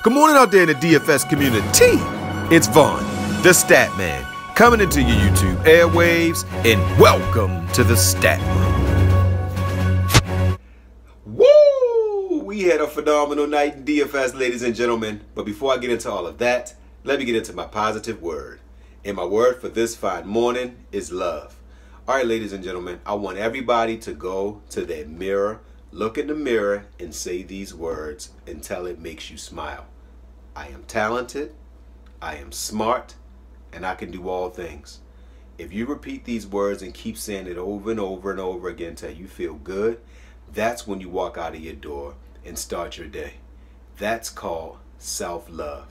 Good morning out there in the DFS community. It's Vaughn, the Statman, coming into your YouTube airwaves, and welcome to the Stat Room. Woo! We had a phenomenal night in DFS, ladies and gentlemen. But before I get into all of that, let me get into my positive word. And my word for this fine morning is love. All right, ladies and gentlemen, I want everybody to go to their mirror, look in the mirror, and say these words until it makes you smile. I am talented, I am smart, and I can do all things. If you repeat these words and keep saying it over and over and over again until you feel good, that's when you walk out of your door and start your day. That's called self-love.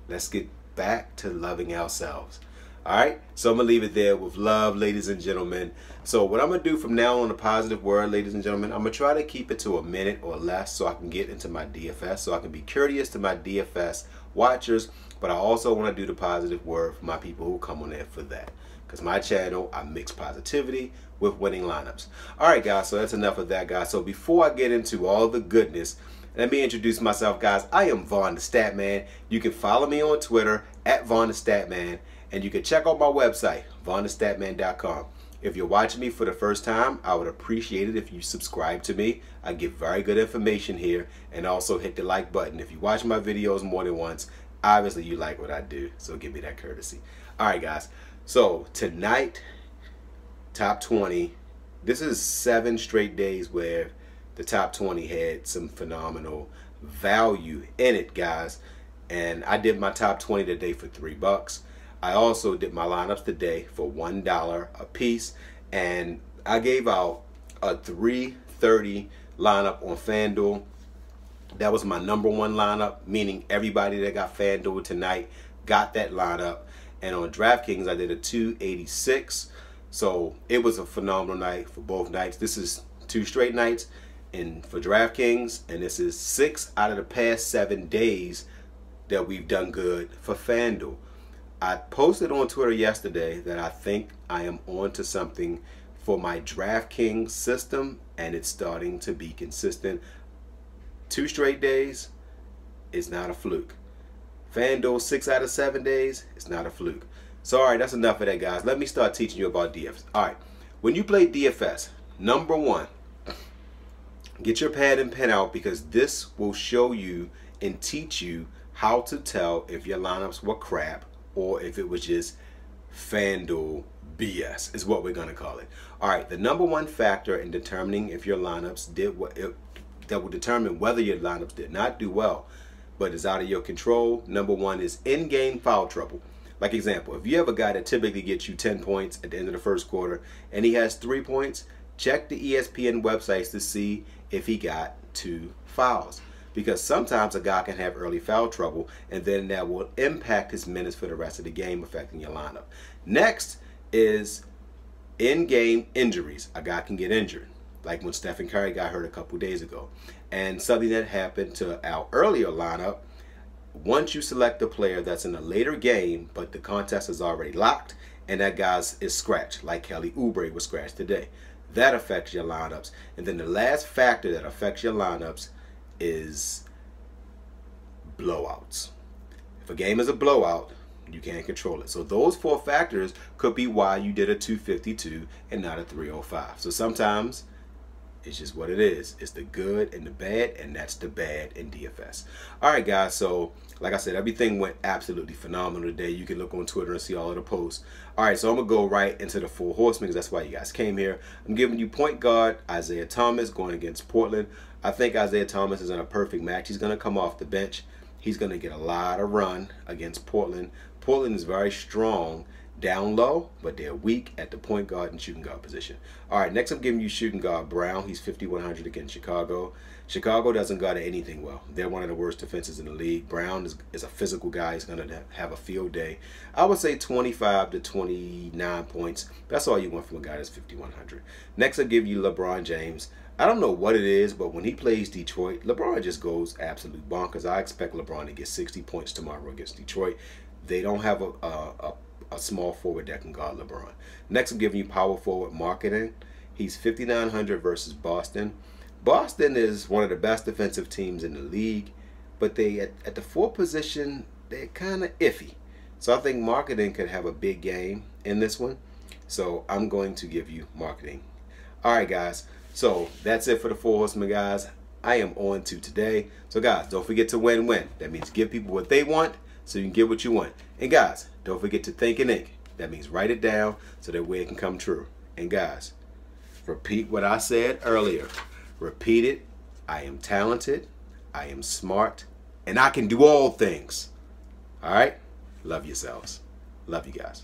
Let's get back to loving ourselves. All right, so I'm going to leave it there with love, ladies and gentlemen. So what I'm going to do from now on, a positive word, ladies and gentlemen, I'm going to try to keep it to a minute or less so I can get into my DFS, so I can be courteous to my DFS watchers, but I also want to do the positive word for my people who come on there for that. Because my channel, I mix positivity with winning lineups. All right, guys, so that's enough of that, guys. So before I get into all the goodness, let me introduce myself, guys. I am Vaughn the Statman. You can follow me on Twitter at VonnTheStaTman. And you can check out my website, VonnTheStaTman.com. If you're watching me for the first time, I would appreciate it if you subscribe to me. I give very good information here, and also hit the like button. If you watch my videos more than once, obviously you like what I do, so give me that courtesy. All right, guys. So tonight, top 20. This is 7 straight days where the top 20 had some phenomenal value in it, guys. And I did my top 20 today for $3. I also did my lineups today for $1 a piece, and I gave out a 330 lineup on Fanduel. That was my #1 lineup, meaning everybody that got Fanduel tonight got that lineup. And on Draftkings, I did a 286. So it was a phenomenal night for both nights. This is 2 straight nights and for Draftkings, and this is 6 out of the past 7 days that we've done good for Fanduel. I posted on Twitter yesterday that I think I am on to something for my Draftkings system, and it's starting to be consistent. 2 straight days is not a fluke. Fanduel 6 out of 7 days, it's not a fluke. So all right, that's enough of that, guys. Let me start teaching you about DFS. All right, when you play DFS, #1, get your pad and pen out, because this will show you and teach you how to tell if your lineups were crap or if it was just Fanduel BS, is what we're going to call it. All right, the #1 factor in determining if your lineups did what, that will determine whether your lineups did not do well, but is out of your control. #1 is in-game foul trouble. Like example, if you have a guy that typically gets you 10 points at the end of the first quarter and he has 3 points, check the ESPN websites to see if he got 2 fouls. Because sometimes a guy can have early foul trouble, and then that will impact his minutes for the rest of the game, affecting your lineup. Next is in-game injuries. A guy can get injured, like when Stephen Curry got hurt a couple days ago. And something that happened to our earlier lineup, once you select a player that's in a later game, but the contest is already locked, and that guy is scratched, like Kelly Oubre was scratched today, that affects your lineups. And then the last factor that affects your lineups is blowouts. If a game is a blowout, you can't control it. So those 4 factors could be why you did a 252 and not a 305. So sometimes it's just what it is. It's the good and the bad, and that's the bad in DFS. All right, guys, so like I said, everything went absolutely phenomenal today. You can look on Twitter and see all of the posts. All right, so I'm going to go right into the 4 horsemen, because that's why you guys came here. I'm giving you point guard Isaiah Thomas going against Portland. I think Isaiah Thomas is in a perfect match. He's going to come off the bench. He's going to get a lot of run against Portland. Portland is very strong down low, but they're weak at the point guard and shooting guard position. All right, next I'm giving you shooting guard Brown. He's 5,100 against Chicago. Chicago doesn't guard anything well. They're one of the worst defenses in the league. Brown is a physical guy. He's going to have a field day. I would say 25 to 29 points. That's all you want from a guy that's 5,100. Next I'll give you LeBron James. I don't know what it is, but when he plays Detroit, LeBron just goes absolute bonkers. I expect LeBron to get 60 points tomorrow against Detroit. They don't have a small forward that can guard LeBron. Next, I'm giving you power forward marketing. He's 5,900 versus Boston. Boston is one of the best defensive teams in the league. but they at the fourth position, they're kind of iffy. So I think marketing could have a big game in this one. So I'm going to give you marketing. All right, guys. So that's it for the Four Horsemen, guys. I am on to today. So guys, don't forget to win-win. That means give people what they want so you can get what you want. And guys, don't forget to think and ink. That means write it down so that way it can come true. And guys, repeat what I said earlier. Repeat it. I am talented. I am smart. And I can do all things. All right? Love yourselves. Love you guys.